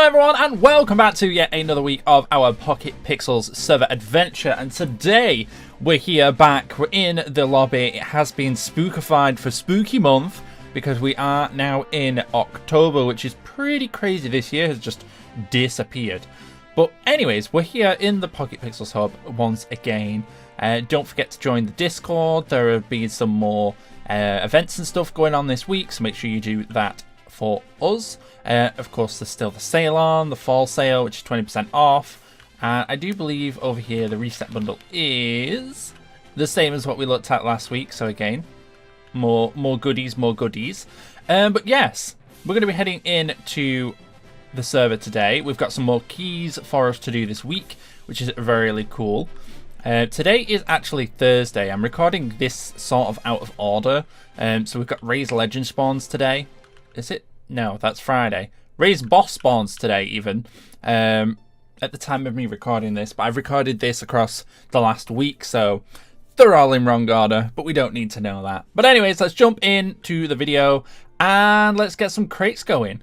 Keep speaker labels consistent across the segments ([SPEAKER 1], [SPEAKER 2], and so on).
[SPEAKER 1] Hello everyone and welcome back to yet another week of our PocketPIxels server adventure, and today we're here back, we're in the lobby. It has been spookified for spooky month because we are now in October, which is pretty crazy. This year has just disappeared. But anyways, we're here in the PocketPIxels hub once again. Don't forget to join the Discord. There have been some more events and stuff going on this week, so make sure you do that for us. Of course, there's still the sale on, the fall sale, which is 20% off. And I do believe over here the reset bundle is the same as what we looked at last week. So again, more goodies, more goodies. But yes, we're going to be heading into the server today. We've got some more keys for us to do this week, which is really cool. Today is actually Thursday. I'm recording this sort of out of order. So we've got Ray's Legend spawns today. Is it? No, that's Friday. Ray's boss spawns today even. At the time of me recording this. But I've recorded this across the last week, so they're all in wrong order. But we don't need to know that. But anyways, let's jump into the video and let's get some crates going.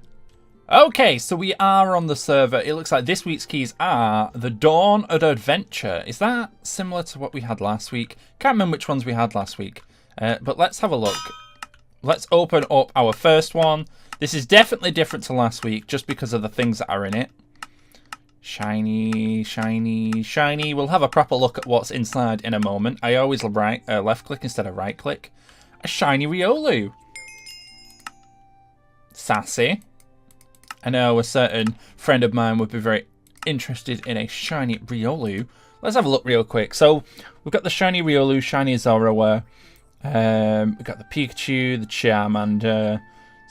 [SPEAKER 1] Okay, so we are on the server. It looks like this week's keys are the Dawn of Adventure. Is that similar to what we had last week? Can't remember which ones we had last week. But let's have a look. Let's open up our first one. This is definitely different to last week just because of the things that are in it. Shiny, shiny, shiny. We'll have a proper look at what's inside in a moment. I always left click instead of right click. A shiny Riolu. Sassy. I know a certain friend of mine would be very interested in a shiny Riolu. Let's have a look real quick. So we've got the shiny Riolu, shiny Zorrower. We've got the Pikachu, the Charmander.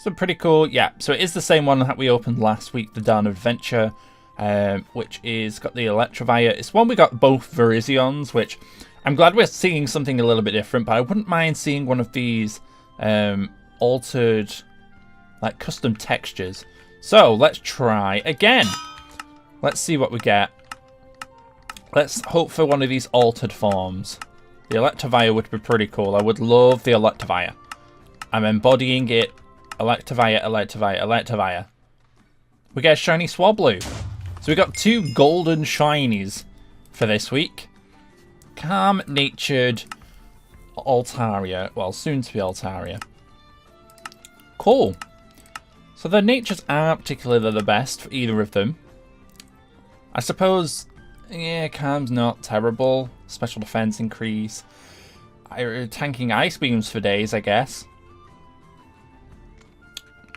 [SPEAKER 1] So pretty cool. Yeah, so it is the same one that we opened last week, the Dawn of Adventure, which is got the Electivire. It's one we got both Virizions, which I'm glad we're seeing something a little bit different, but I wouldn't mind seeing one of these altered, like custom textures. So let's try again. Let's see what we get. Let's hope for one of these altered forms. The Electivire would be pretty cool. I would love the Electivire. I'm embodying it. Electivire, Electivire, Electivire. We get a shiny Swablu. So we got two golden shinies for this week. Calm-natured Altaria. Well, soon to be Altaria. Cool. So their natures aren't particularly the best for either of them. I suppose, yeah, Calm's not terrible. Special defense increase. Tanking ice beams for days, I guess.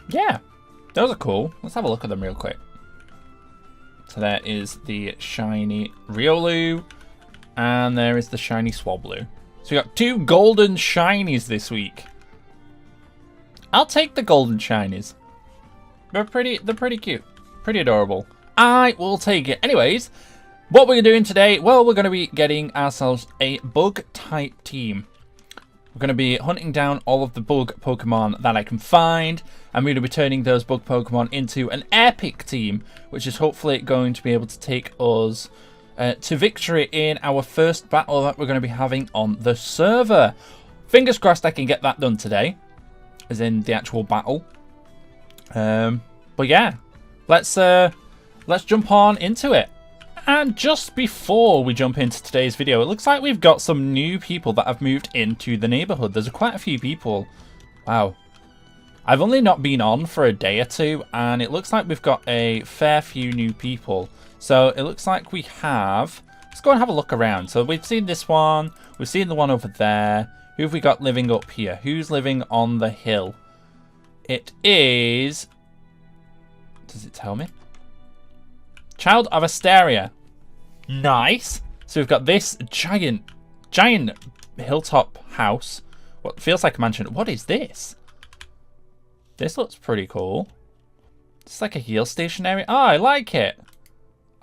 [SPEAKER 1] Yeah, those are cool. Let's have a look at them real quick. So there is the shiny Riolu, and there is the shiny Swablu. So we got two golden shinies this week. I'll take the golden shinies. They're pretty cute, pretty adorable. I will take it. Anyways, what we're doing today, well, we're going to be getting ourselves a bug type team. We're going to be hunting down all of the bug Pokemon that I can find. I'm going to be turning those bug Pokemon into an epic team, which is hopefully going to be able to take us to victory in our first battle that we're going to be having on the server. Fingers crossed I can get that done today, as in the actual battle. But yeah, let's jump on into it. And just before we jump into today's video, it looks like we've got some new people that have moved into the neighborhood. There's quite a few people. Wow. I've only not been on for a day or two, and it looks like we've got a fair few new people. So it looks like we have... Let's go and have a look around. So we've seen this one. We've seen the one over there. Who have we got living up here? Who's living on the hill? It is... Does it tell me? Child of Asteria. Nice. So we've got this giant hilltop house. What feels like a mansion. What is this? This looks pretty cool. It's like a heal station area. Oh, I like it.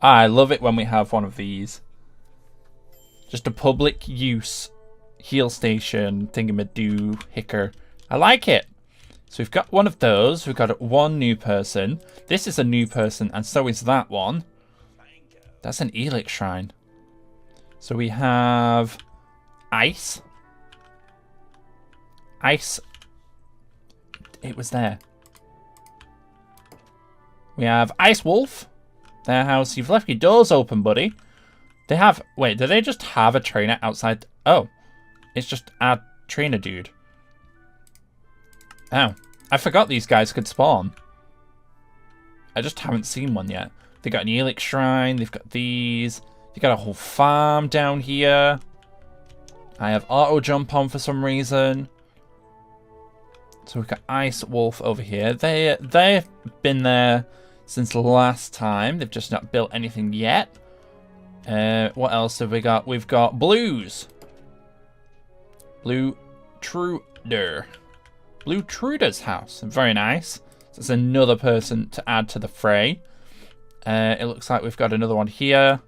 [SPEAKER 1] I love it when we have one of these. Just a public use heal station thingamadoo hicker. I like it. So we've got one of those. We've got one new person. This is a new person, and so is that one. That's an Elix shrine. So we have ice. Ice. It was there. We have Ice Wolf. Their house. You've left your doors open, buddy. They have... Wait, do they just have a trainer outside? Oh. It's just our trainer dude. Oh. I forgot these guys could spawn. I just haven't seen one yet. They got an Helix Shrine. They've got these. They got a whole farm down here. I have auto jump on for some reason. So we've got Ice Wolf over here. They've been there since last time. They've just not built anything yet. What else have we got? We've got Blues. Blue Truder. Blue Truder's house. Very nice. So it's another person to add to the fray. It looks like we've got another one here.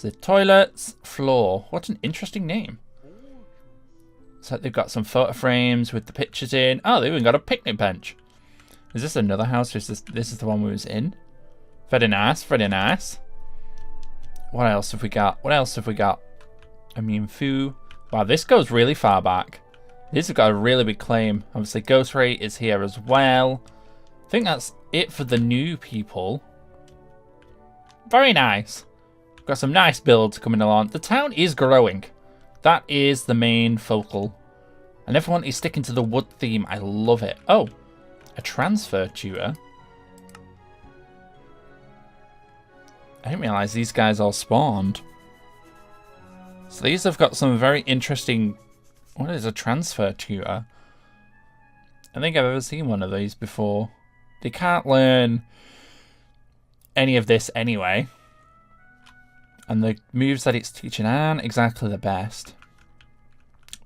[SPEAKER 1] The toilets floor. What an interesting name. So they've got some photo frames with the pictures in. Oh, they even got a picnic bench. Is this another house? Or is this is the one we was in? Very nice, very nice. What else have we got? What else have we got? I mean, Foo. Wow, this goes really far back. This has got a really big claim. Obviously, Ghost Ray is here as well. I think that's it for the new people. Very nice. Got some nice builds coming along. The town is growing. That is the main focal. And everyone is sticking to the wood theme. I love it. Oh, a transfer tutor. I didn't realize these guys all spawned. So these have got some very interesting... What is a transfer tutor? I think I've ever seen one of these before. They can't learn any of this anyway. And the moves that it's teaching aren't exactly the best.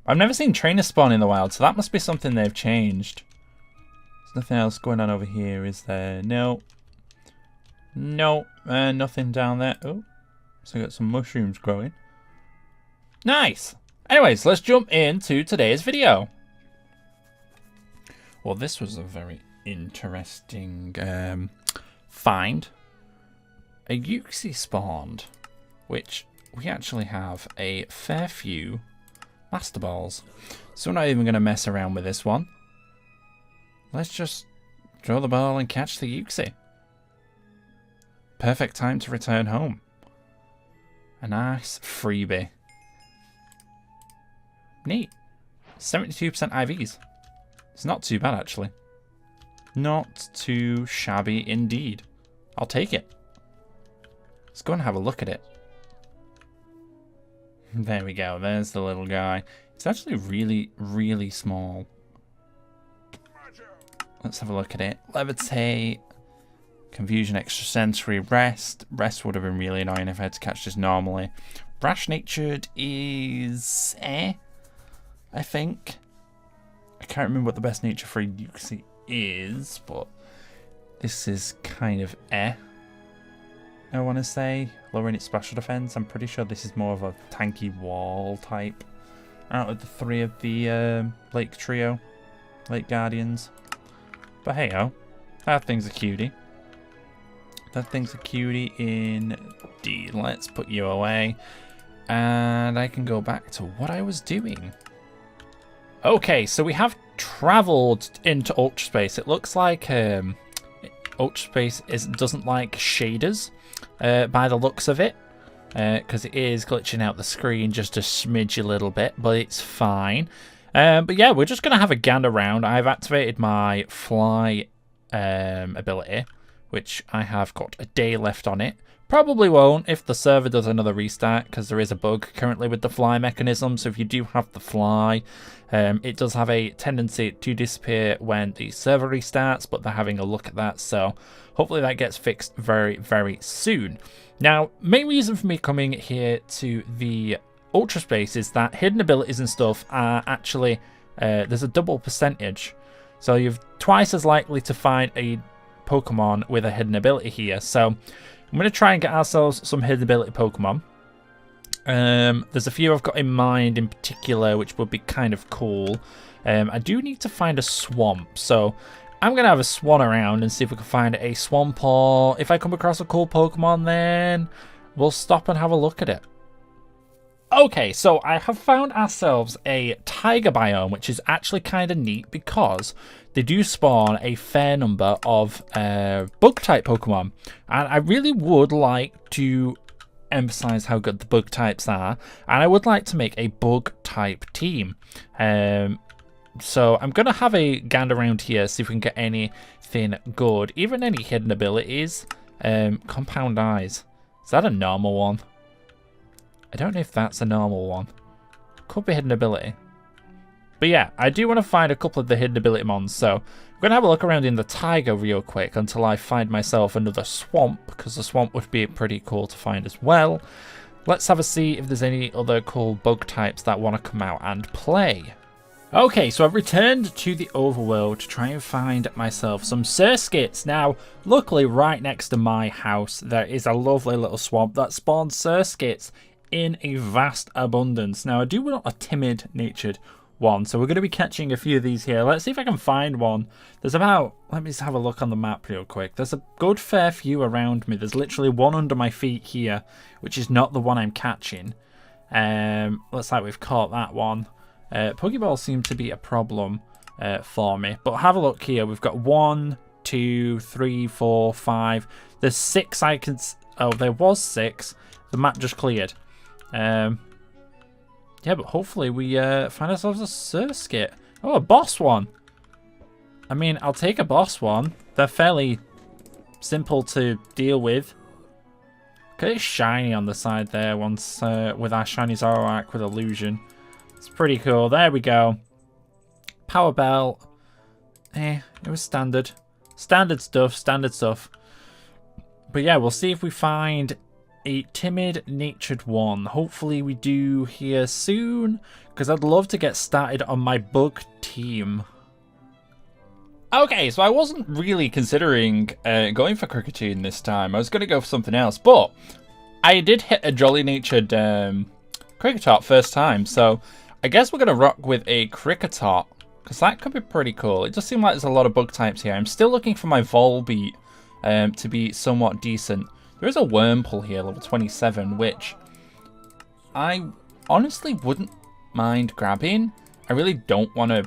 [SPEAKER 1] I've never seen trainers spawn in the wild, so that must be something they've changed. There's nothing else going on over here, is there? No. No, nothing down there. Oh, so we got some mushrooms growing. Nice! Anyways, let's jump into today's video. Well, this was a very interesting find. A Uxie spawned, which we actually have a fair few Master Balls. So we're not even going to mess around with this one. Let's just throw the ball and catch the Uxie. Perfect time to return home. A nice freebie. Neat. 72% IVs. It's not too bad, actually. Not too shabby indeed. I'll take it. Let's go and have a look at it. There we go. There's the little guy. It's actually really, really small. Let's have a look at it. Levitate. Confusion, extrasensory, rest. Rest would have been really annoying if I had to catch this normally. Brash natured is I think. I can't remember what the best nature for a Uxie is, but this is kind of I want to say. Lowering its special defense. I'm pretty sure this is more of a tanky wall type out of the three of the Lake Trio. Lake Guardians. But hey ho. That thing's a cutie. That thing's a cutie indeed. Let's put you away. And I can go back to what I was doing. Okay, so we have traveled into Ultra Space. It looks like Ultra Space doesn't like shaders by the looks of it. Because it is glitching out the screen just a smidge a little bit, but it's fine. But yeah, we're just going to have a gander around. I've activated my fly ability, which I have got a day left on it. Probably won't if the server does another restart, because there is a bug currently with the fly mechanism. So if you do have the fly, it does have a tendency to disappear when the server restarts, but they're having a look at that. So hopefully that gets fixed very, very soon. Now, main reason for me coming here to the Ultra Space is that hidden abilities and stuff are actually, there's a double percentage. So you're twice as likely to find a Pokemon with a hidden ability here. So I'm going to try and get ourselves some hidden ability Pokemon. There's a few I've got in mind in particular, which would be kind of cool. I do need to find a swamp. So I'm going to have a swan around and see if we can find a swamp, or if I come across a cool Pokemon, then we'll stop and have a look at it. Okay, so I have found ourselves a tiger biome, which is actually kind of neat because they do spawn a fair number of bug-type Pokemon. And I really would like to emphasize how good the bug types are. And I would like to make a bug-type team. So I'm going to have a gander around here, see if we can get anything good. Even any hidden abilities. Compound Eyes. Is that a normal one? I don't know if that's a normal one. Could be hidden ability. But yeah, I do want to find a couple of the hidden ability mons. So I'm going to have a look around in the taiga real quick until I find myself another swamp. Because the swamp would be pretty cool to find as well. Let's have a see if there's any other cool bug types that want to come out and play. Okay, so I've returned to the overworld to try and find myself some Surskits. Now, luckily right next to my house, there is a lovely little swamp that spawns Surskits in a vast abundance. Now, I do want a timid-natured one, so we're going to be catching a few of these here. Let's see if I can find one. There's about, let me just have a look on the map real quick. There's a good fair few around me. There's literally one under my feet here, which is not the one I'm catching. Looks like we've caught that one. Pokeballs seem to be a problem for me. But have a look here. We've got 1, 2, 3, 4, 5. There's 6 I can... Oh, there was 6. The map just cleared. Yeah, but hopefully we find ourselves a Surskit. Oh, a boss one. I mean, I'll take a boss one. They're fairly simple to deal with. Look at it shiny on the side there once with our shiny Zoroark with Illusion. It's pretty cool. There we go. Power Bell. It was standard. Standard stuff. But yeah, we'll see if we find a timid-natured one. Hopefully we do here soon, because I'd love to get started on my bug team. Okay, so I wasn't really considering going for Kricketune this time. I was going to go for something else, but I did hit a jolly-natured Kricketot first time, so I guess we're going to rock with a Kricketot, because that could be pretty cool. It just seems like there's a lot of bug types here. I'm still looking for my Volbeat to be somewhat decent. There is a Wurmple here, level 27, which I honestly wouldn't mind grabbing. I really don't want to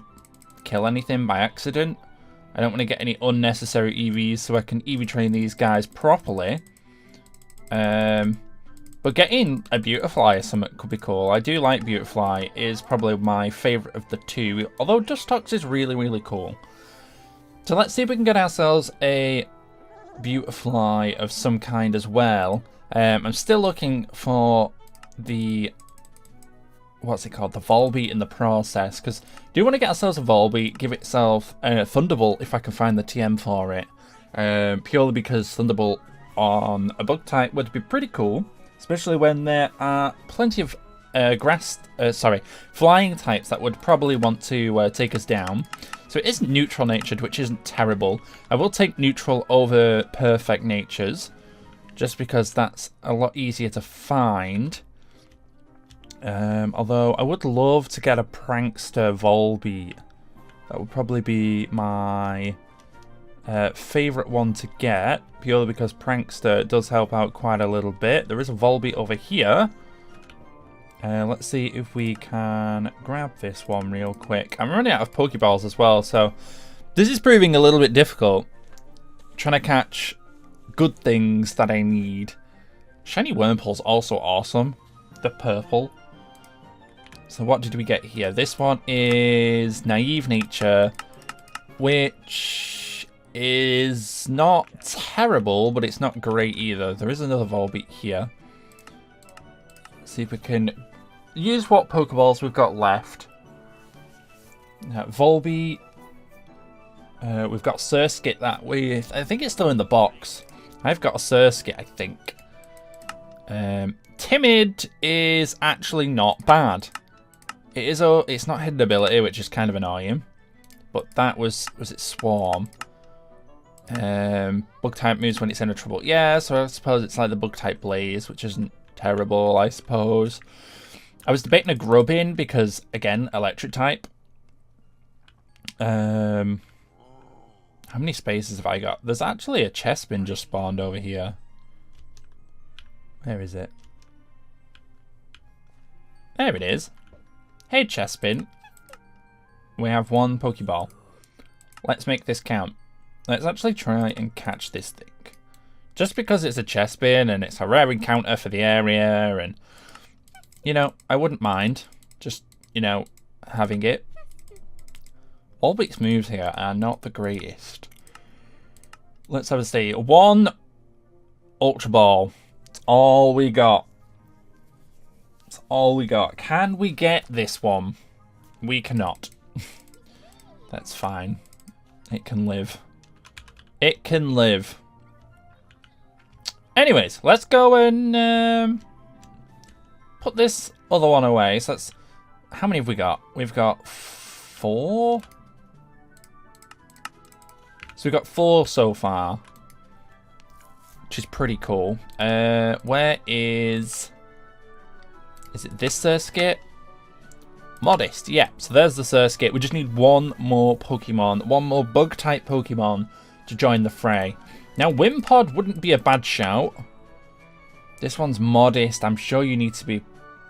[SPEAKER 1] kill anything by accident. I don't want to get any unnecessary EVs, so I can EV train these guys properly. But getting a Beautifly or something could be cool. I do like Beautifly. It is probably my favourite of the two, although Dustox is really, really cool. So let's see if we can get ourselves a Beautifly of some kind as well. I'm still looking for the... what's it called? The Volbeat in the process, because I do want to get ourselves a Volbeat, give itself a Thunderbolt if I can find the TM for it. Purely because Thunderbolt on a bug type would be pretty cool, especially when there are plenty of flying types that would probably want to take us down. So it is neutral natured, which isn't terrible. I will take neutral over perfect natures, just because that's a lot easier to find. Although I would love to get a Prankster Volbeat. That would probably be my favourite one to get, purely because Prankster does help out quite a little bit. There is a Volbeat over here. Let's see if we can grab this one real quick. I'm running out of Pokeballs as well, so this is proving a little bit difficult. Trying to catch good things that I need. Shiny Wurmple's also awesome. The purple. So what did we get here? This one is Naive Nature, which is not terrible, but it's not great either. There is another Volbeat here. Let's see if we can use what Pokeballs we've got left. Volbeat. We've got Surskit that I think it's still in the box. I've got a Surskit, I think. Timid is actually not bad. It's not hidden ability, which is kind of annoying. But that was it Swarm? Bug type moves when it's in a trouble. Yeah, so I suppose it's like the bug type Blaze, which isn't terrible, I suppose. I was debating a Grubbin because, again, electric type. How many spaces have I got? There's actually a Chespin just spawned over here. Where is it? There it is. Hey, Chespin. We have one Pokeball. Let's make this count. Let's actually try and catch this thing. Just because it's a chest bin and it's a rare encounter for the area, and, you know, I wouldn't mind just, you know, having it. Olbeek's moves here are not the greatest. Let's have a see. 1 Ultra Ball. That's all we got. That's all we got. Can we get this one? We cannot. That's fine. It can live. It can live. Anyways, let's go and put this other one away. So that's... How many have we got? We've got 4. So we've got 4 so far, which is pretty cool. Where is it this Surskit? Modest, yeah. So there's the Surskit. We just need 1 more Pokemon, 1 more bug-type Pokemon to join the fray. Now, Wimpod wouldn't be a bad shout. This one's Modest. I'm sure you need to be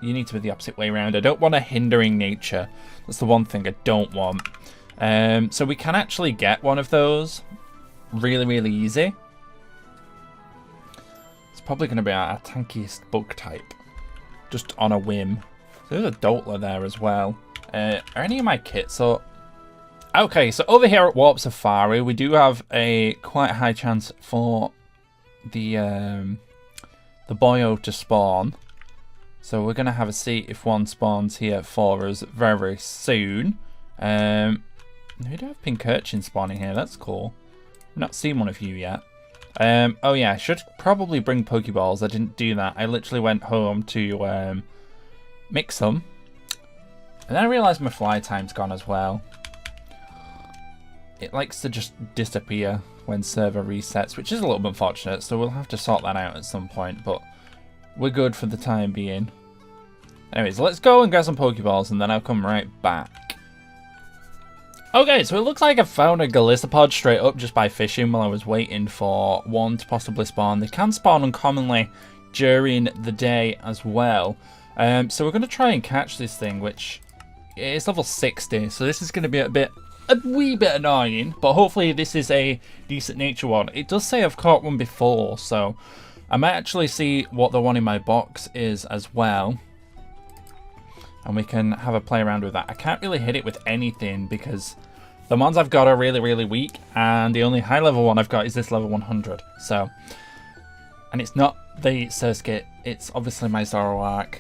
[SPEAKER 1] the opposite way around. I don't want a hindering nature. That's the one thing I don't want. So we can actually get one of those really, really easy. It's probably going to be our tankiest bug type, just on a whim. So there's a Doltler there as well. Are any of my kits up? Okay, so over here at Warp Safari, we do have a quite high chance for the Boyo to spawn. So we're going to have a see if one spawns here for us very, very soon. We do have Pink Urchin spawning here. That's cool. I've not seen one of you yet. Oh yeah, I should probably bring Pokeballs. I didn't do that. I literally went home to mix them. And then I realised my fly time's gone as well. It likes to just disappear when server resets, which is a little bit unfortunate. So we'll have to sort that out at some point. But we're good for the time being. Anyways, let's go and get some Pokeballs and then I'll come right back. Okay, so it looks like I found a Galissapod straight up just by fishing while I was waiting for one to possibly spawn. They can spawn uncommonly during the day as well. So we're going to try and catch this thing, which is level 60. So this is going to be a wee bit annoying, but hopefully this is a decent nature one. It does say I've caught one before, so I might actually see what the one in my box is as well. And we can have a play around with that. I can't really hit it with anything because the ones I've got are really, really weak. And the only high level one I've got is this level 100. So, and it's not the Surskit. It's obviously my Zoroark.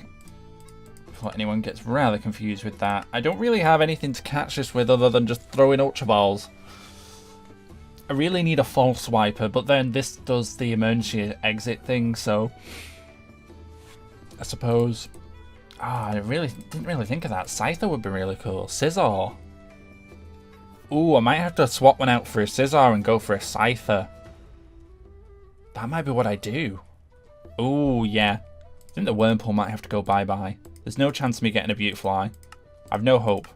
[SPEAKER 1] Before anyone gets rather confused with that. I don't really have anything to catch this with other than just throwing Ultra Balls. I really need a False Swiper, but then this does the emergency exit thing, so I suppose... I didn't really think of that. Scyther would be really cool. Scizor. Ooh, I might have to swap one out for a Scizor and go for a Scyther. That might be what I do. Ooh, yeah. I think the Wurmple might have to go bye-bye. There's no chance of me getting a Beautifly. I've no hope.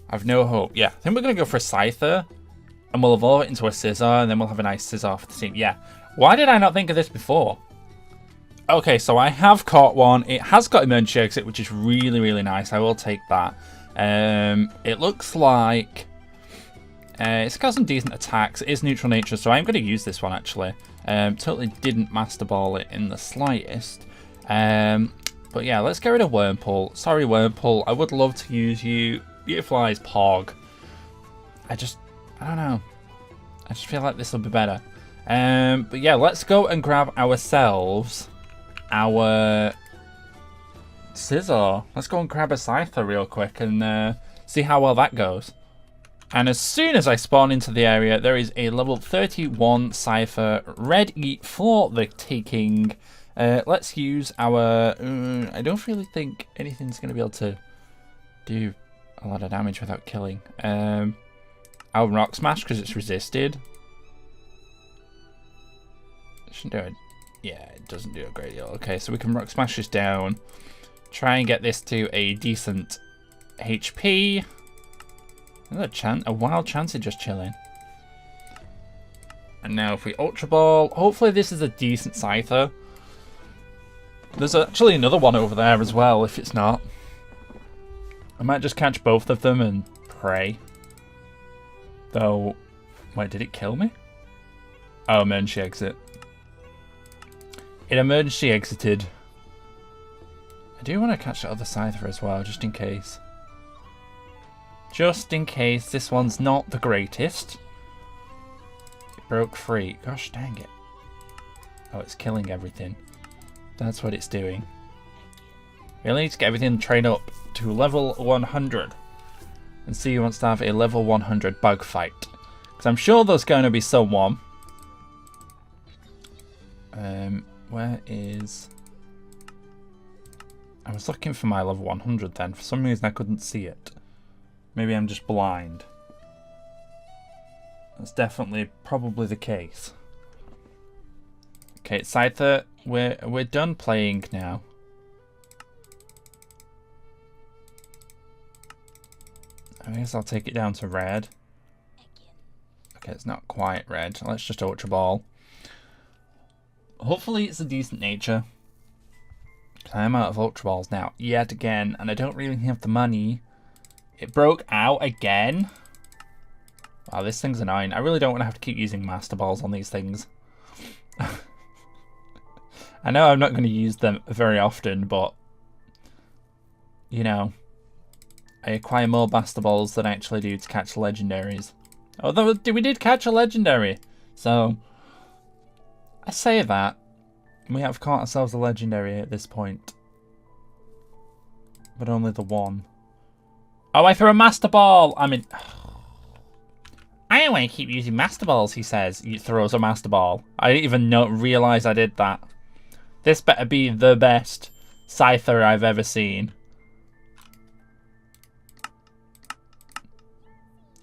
[SPEAKER 1] I've no hope. Yeah, I think we're going to go for a Scyther. And we'll evolve it into a Scizor, and then we'll have a nice Scizor for the team. Yeah. Why did I not think of this before? Okay, so I have caught one. It has got emergency exit, which is really, really nice. I will take that. It looks like it's got some decent attacks. It is neutral nature, so I'm going to use this one, actually. Totally didn't Master Ball it in the slightest. But yeah, let's get rid of Wurmple. Sorry, Wurmple. I would love to use you. Beautifly's Pog. I don't know. I just feel like this will be better. But yeah, let's go and grab ourselves our Scizor. Let's go and grab a Scyther real quick and see how well that goes. And as soon as I spawn into the area, there is a level 31 Scyther ready for the taking. Let's use our... I don't really think anything's going to be able to do a lot of damage without killing. Our Rock Smash, because it's resisted. Shouldn't do it. Yeah, it doesn't do a great deal. Okay, so we can Rock Smash this down. Try and get this to a decent HP. A wild Chansey just chilling. And now if we Ultra Ball, hopefully this is a decent Scyther. There's actually another one over there as well, if it's not. I might just catch both of them and pray. Though, wait, did it kill me? Oh, emergency exit. It emergency exited. I do want to catch the other Scyther as well, just in case. Just in case this one's not the greatest. It broke free. Gosh dang it. Oh, it's killing everything. That's what it's doing. We really need to get everything trained up to level 100. And see who wants to have a level 100 bug fight. Because I'm sure there's going to be someone. Where is... I was looking for my level 100 then. For some reason I couldn't see it. Maybe I'm just blind. That's definitely probably the case. Okay, Scyther, we're done playing now. I guess I'll take it down to red. Okay, it's not quite red. Let's just Ultra Ball. Hopefully it's a decent nature. I'm out of Ultra Balls now, yet again, and I don't really have the money. It broke out again. Wow, this thing's annoying. I really don't want to have to keep using Master Balls on these things. I know I'm not going to use them very often, but, you know, I acquire more Master Balls than I actually do to catch legendaries. Although we did catch a legendary, so I say that. We have caught ourselves a legendary at this point. But only the one. Oh, I threw a Master Ball! I mean... I don't want to keep using Master Balls, he says. He throws a Master Ball. I didn't even realise I did that. This better be the best Scyther I've ever seen.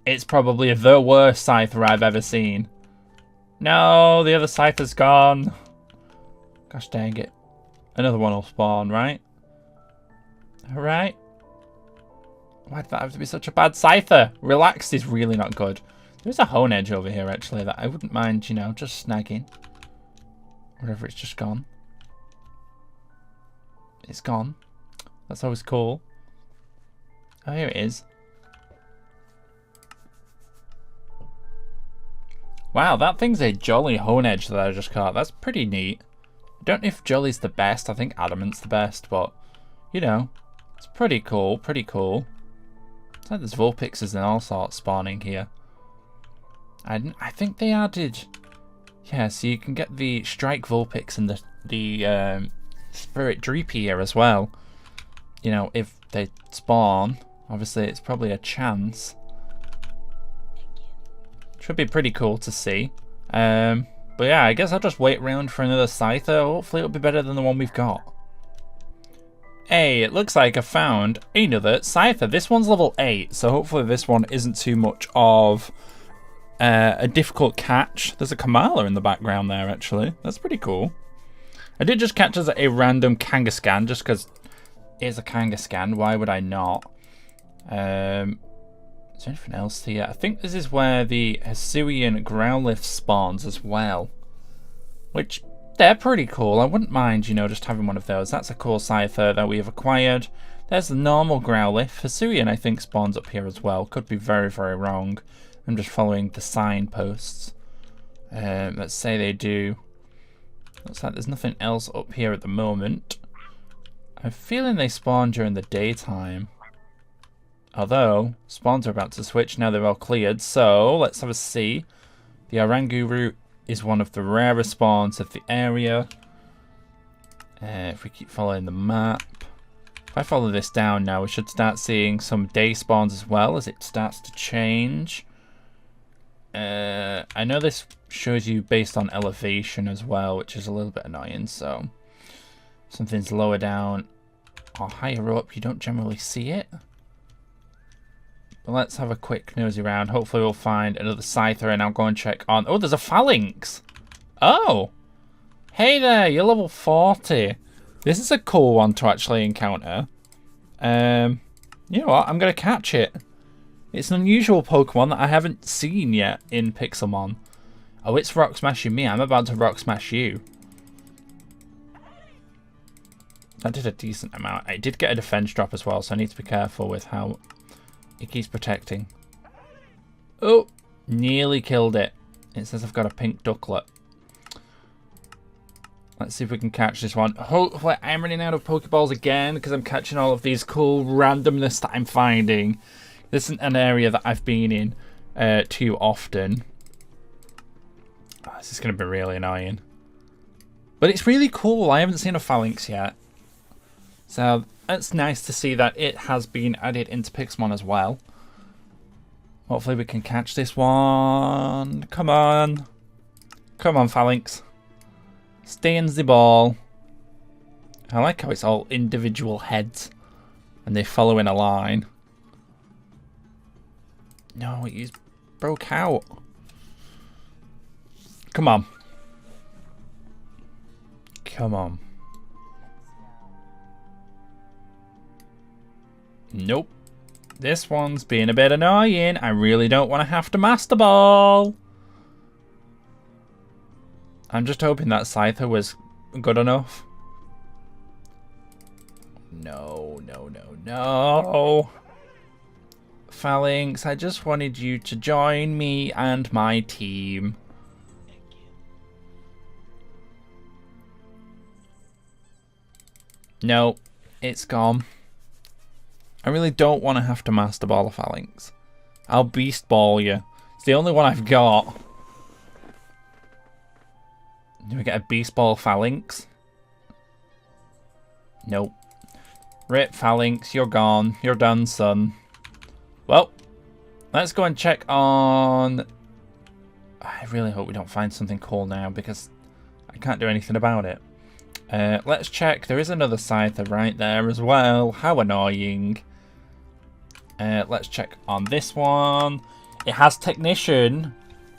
[SPEAKER 1] It's probably the worst Scyther I've ever seen. No, the other Scyther's gone. Gosh dang it. Another one will spawn, right? Alright. Why did that have to be such a bad Scyther? Relaxed is really not good. There's a Hone Edge over here, actually, that I wouldn't mind, you know, just snagging. Wherever it's just gone. It's gone. That's always cool. Oh, here it is. Wow, that thing's a Jolly Hone Edge that I just caught. That's pretty neat. I don't know if Jolly's the best. I think Adamant's the best, but, you know, it's pretty cool, pretty cool. It's like there's Vulpixes and all sorts spawning here. I think they added... Yeah, so you can get the Strike Vulpix and the Spirit Dreepy here as well. You know, if they spawn, obviously it's probably a chance. Should be pretty cool to see. But yeah, I guess I'll just wait around for another Scyther. Hopefully it'll be better than the one we've got. Hey, it looks like I found another Scyther. This one's level 8, so hopefully this one isn't too much of a difficult catch. There's a Kamala in the background there, actually. That's pretty cool. I did just catch as a random Kangaskhan, just because it's a Kangaskhan. Why would I not? Is there anything else here? I think this is where the Hisuian Growlithe spawns as well. Which, they're pretty cool. I wouldn't mind, you know, just having one of those. That's a cool Scyther that we have acquired. There's the normal Growlithe. Hisuian, I think, spawns up here as well. Could be very, very wrong. I'm just following the signposts. Let's say they do. Looks like there's nothing else up here at the moment. I'm feeling they spawn during the daytime. Although, spawns are about to switch now they're all cleared, so let's have a see. The Oranguru is one of the rarest spawns of the area. If we keep following the map. If I follow this down now, we should start seeing some day spawns as well as it starts to change. I know this shows you based on elevation as well, which is a little bit annoying, so... Something's lower down or higher up, you don't generally see it. But let's have a quick nosy around. Hopefully we'll find another Scyther and I'll go and check on... Oh, there's a Phalanx! Oh! Hey there, you're level 40. This is a cool one to actually encounter. You know what? I'm going to catch it. It's an unusual Pokemon that I haven't seen yet in Pixelmon. Oh, it's Rock Smashing me. I'm about to Rock Smash you. That did a decent amount. I did get a defense drop as well, so I need to be careful with how it keeps protecting. Oh, Nearly killed it. It says I've got a pink ducklet. Let's see if we can catch this one. Hopefully, I'm running out of Pokeballs again because I'm catching all of these cool randomness that I'm finding. This isn't an area that I've been in too often. Oh, this is going to be really annoying. But it's really cool. I haven't seen a phalanx yet. So it's nice to see that it has been added into Pixelmon as well. Hopefully we can catch this one. Come on. Come on, phalanx. Stay in the ball. I like how it's all individual heads and they follow in a line. No, he's broke out. Come on. Come on. Nope. This one's being a bit annoying. I really don't want to have to Master Ball. I'm just hoping that Scyther was good enough. No, no, no, no. Phalanx, I just wanted you to join me and my team. No, it's gone. I really don't want to have to Master Ball a Phalanx. I'll Beast Ball you. It's the only one I've got. Do we get a Beast Ball Phalanx? Nope. Rip Phalanx, you're gone. You're done, son. Well, let's go and check on... I really hope we don't find something cool now because I can't do anything about it. Let's check. There is another Scyther right there as well. How annoying. Let's check on this one. It has Technician.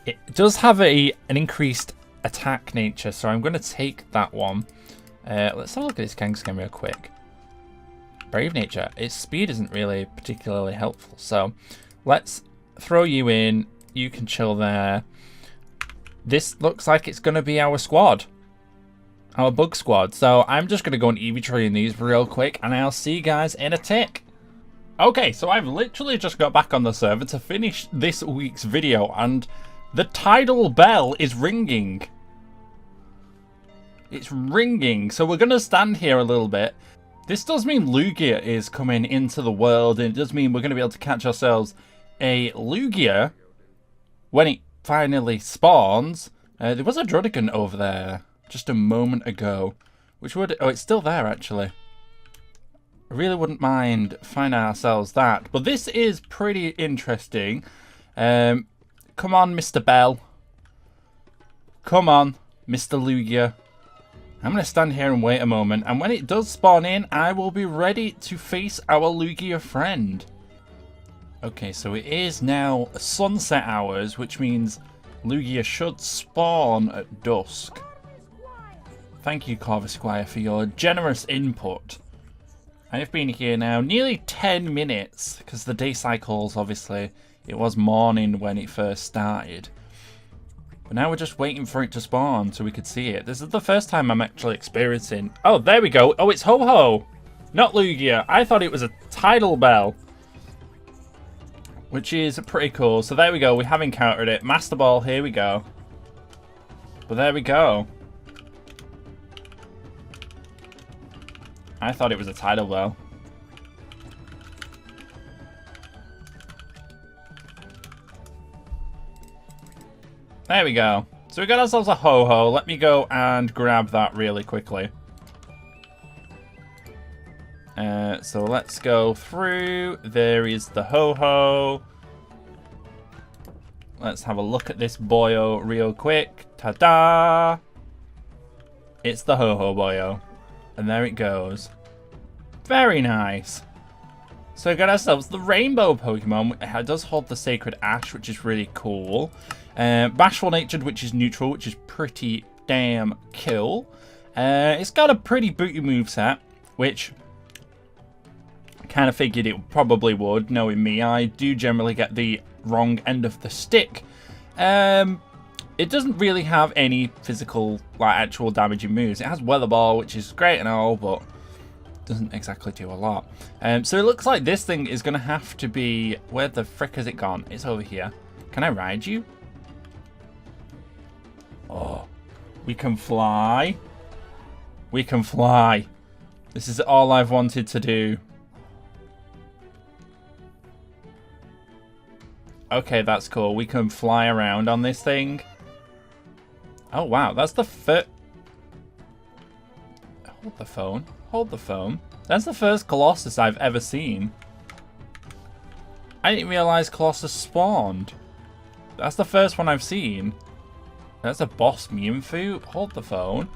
[SPEAKER 1] It does have an increased attack nature, so I'm going to take that one. Let's have a look at this Kangaskhan real quick. Brave Nature. Its speed isn't really particularly helpful, so let's throw you in. You can chill there. This looks like it's going to be our squad. Our bug squad. So I'm just going to go and EV train these real quick, and I'll see you guys in a tick. Okay, so I've literally just got back on the server to finish this week's video, and the tidal bell is ringing. It's ringing, so we're going to stand here a little bit. This does mean Lugia is coming into the world, and it does mean we're going to be able to catch ourselves a Lugia when it finally spawns. There was a Drudigan over there just a moment ago, which would... Oh, it's still there, actually. I really wouldn't mind finding ourselves that. But this is pretty interesting. Come on, Mr. Bell. Come on, Mr. Lugia. I'm going to stand here and wait a moment. And when it does spawn in, I will be ready to face our Lugia friend. Okay, so it is now sunset hours, which means Lugia should spawn at dusk. Thank you, Carver Squire, for your generous input. I've been here now nearly 10 minutes, because the day cycles, obviously, it was morning when it first started. But now we're just waiting for it to spawn so we could see it. This is the first time I'm actually experiencing... Oh, there we go. Oh, it's Ho-Ho, not Lugia. I thought it was a tidal bell, which is pretty cool. So there we go. We have encountered it. Master Ball, here we go. But there we go. I thought it was a tidal bell. There we go. So we got ourselves a Ho-Ho. Let me go and grab that really quickly. So let's go through. There is the Ho-Ho. Let's have a look at this boyo real quick. Ta-da! It's the Ho-Ho boyo. And there it goes. Very nice. So we got ourselves the rainbow Pokemon. It does hold the Sacred Ash, which is really cool. Bashful Natured, which is neutral, which is pretty damn cool. It's got a pretty booty moveset, which I kind of figured it probably would, knowing me. I do generally get the wrong end of the stick. It doesn't really have any physical, like, actual damaging moves. It has Weather Ball, which is great and all, but doesn't exactly do a lot. So it looks like this thing is going to have to be... Where the frick has it gone? It's over here. Can I ride you? Oh, we can fly. We can fly. This is all I've wanted to do. Okay, that's cool. We can fly around on this thing. Oh, wow. That's the first... Hold the phone. Hold the phone. That's the first Colossus I've ever seen. I didn't realize Colossus spawned. That's the first one I've seen. That's a boss Mewtwo. Hold the phone.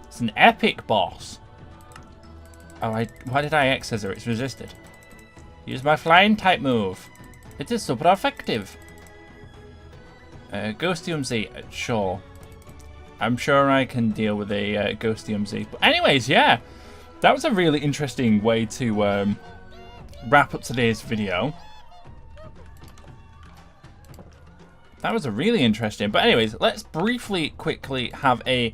[SPEAKER 1] It's an epic boss. Oh, why did I X scissor? It's resisted. Use my flying type move. It is super effective. Ghostium Z, sure. I'm sure I can deal with a Ghostium Z. But anyways, yeah. That was a really interesting way to wrap up today's video. That was a really interesting. But anyways, let's quickly have a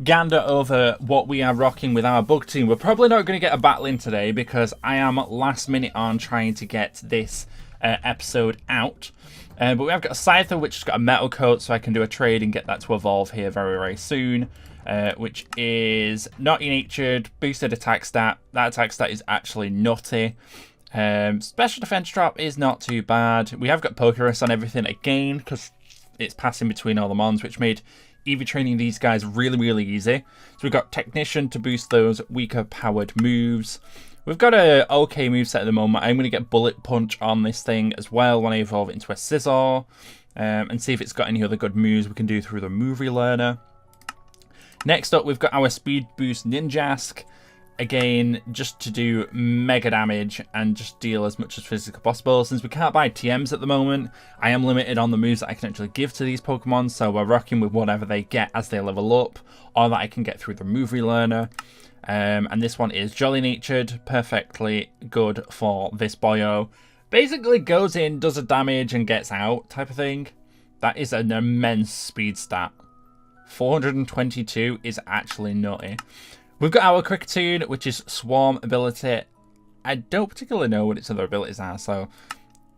[SPEAKER 1] gander over what we are rocking with our bug team. We're probably not going to get a battle in today because I am last minute on trying to get this episode out. But we have got a Scyther, which has got a metal coat, so I can do a trade and get that to evolve here very, very soon. Which is Naughty Natured, boosted attack stat. That attack stat is actually nutty. Special defense drop is not too bad. We have got Pokerus on everything again, because it's passing between all the mons, which made EV training these guys really, really easy. So we've got Technician to boost those weaker powered moves. We've got a okay moveset at the moment. I'm going to get Bullet Punch on this thing as well when I evolve it into a Scizor. And see if it's got any other good moves we can do through the Movie Learner. Next up, we've got our Speed Boost Ninjask. Again, just to do mega damage and just deal as much as physically possible. Since we can't buy TMs at the moment, I am limited on the moves that I can actually give to these Pokemon. So we're rocking with whatever they get as they level up, or that I can get through the Movie Learner. And this one is Jolly Natured, perfectly good for this boyo. Basically goes in, does a damage and gets out type of thing. That is an immense speed stat. 422 is actually nutty. We've got our Kricketune, which is Swarm ability. I don't particularly know what its other abilities are, so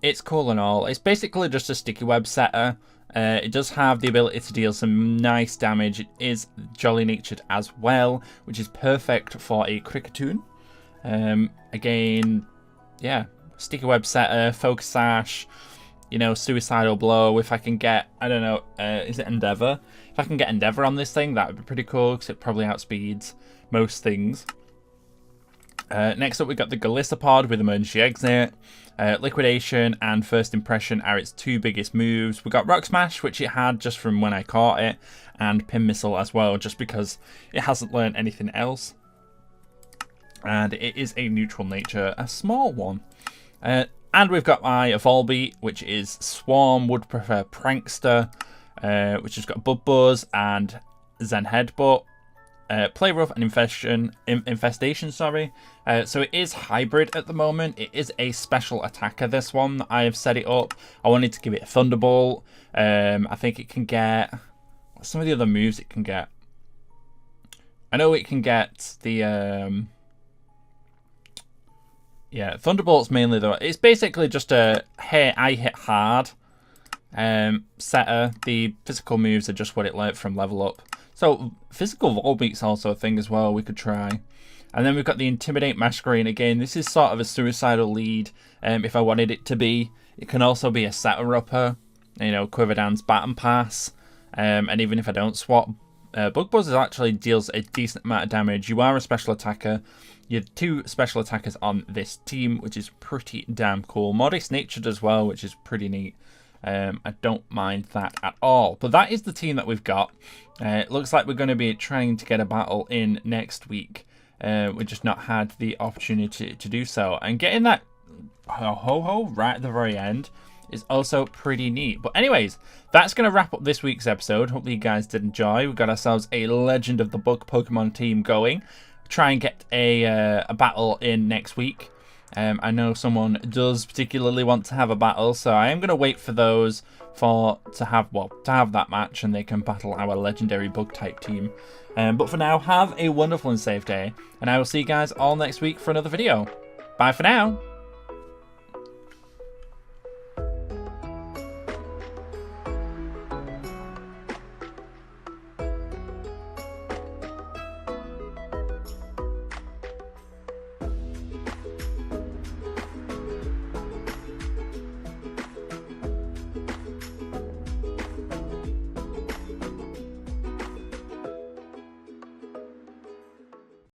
[SPEAKER 1] it's cool and all. It's basically just a sticky web setter. It does have the ability to deal some nice damage. It is Jolly Natured as well, which is perfect for a Kricketune. Again, yeah, sticky web setter, focus sash, you know, suicidal blow. If I can get, I don't know, is it Endeavor? If I can get Endeavor on this thing, that would be pretty cool because it probably outspeeds most things. Next up, we've got the Galissapod with Emergency Exit. Liquidation and First Impression are its two biggest moves. We got Rock Smash, which it had just from when I caught it, and Pin Missile as well, just because it hasn't learned anything else. And it is a neutral nature, a small one. And we've got my Evolbeat, which is Swarm, Would Prefer Prankster, which has got Bud Buzz and Zen Headbutt. Play Rough and Infestation, sorry. So it is hybrid at the moment. It is a special attacker, this one. I have set it up. I wanted to give it a Thunderbolt. I think it can get... What's some of the other moves it can get? I know it can get the... Yeah, Thunderbolt's mainly though. It's basically just a I hit hard setter. The physical moves are just what it learnt from level up. So physical Volbeat's also a thing as well we could try. And then we've got the Intimidate Masquerade. Again, this is sort of a suicidal lead if I wanted it to be. It can also be a setter upper, you know, Quiver Dance, Baton Pass. And even if I don't swap, Bug Buzz actually deals a decent amount of damage. You are a special attacker. You have two special attackers on this team, which is pretty damn cool. Modest Natured as well, which is pretty neat. I don't mind that at all. But that is the team that we've got. It looks like we're going to be trying to get a battle in next week. We've just not had the opportunity to do so. And getting that ho-ho right at the very end is also pretty neat. But anyways, that's going to wrap up this week's episode. Hopefully you guys did enjoy. We've got ourselves a Legend of the Book Pokemon team going. Try and get a battle in next week. I know someone does particularly want to have a battle, so I am going to wait for those to have that match, and they can battle our legendary bug type team. But for now, have a wonderful and safe day, and I will see you guys all next week for another video. Bye for now.